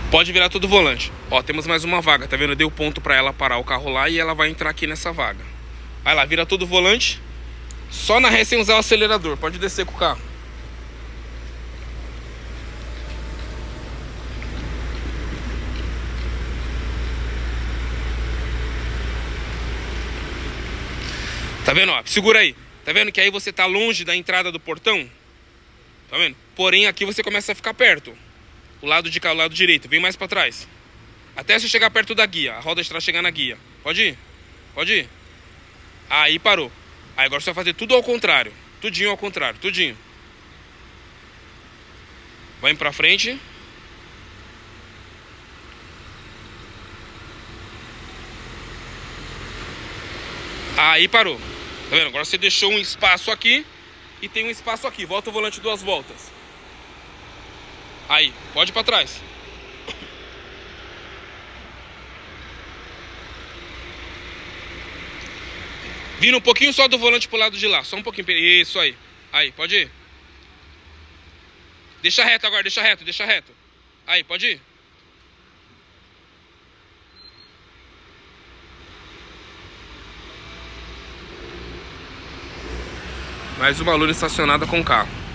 Pode virar todo o volante. Ó, temos mais uma vaga, tá vendo? Eu dei o ponto pra ela parar o carro lá e ela vai entrar aqui nessa vaga. Vai lá, vira todo o volante. Só na ré sem usar o acelerador. Pode descer com o carro. Tá vendo, ó? Segura aí. Tá vendo que aí você tá longe da entrada do portão? Tá vendo? Porém, aqui você começa a ficar perto. O lado de cá, o lado direito. Vem mais pra trás. Até você chegar perto da guia. A roda de trás chegar na guia. Pode ir? Pode ir? Aí parou. Aí agora você vai fazer tudo ao contrário. Tudinho ao contrário. Tudinho. Vai pra frente. Aí parou. Tá vendo? Agora você deixou um espaço aqui e tem um espaço aqui. Volta o volante 2 voltas. Aí, pode ir pra trás. Vira um pouquinho só do volante pro lado de lá. Só um pouquinho. Isso aí. Aí, pode ir. Deixa reto agora, deixa reto, deixa reto. Aí, pode ir. Mais uma Luna estacionada com o carro.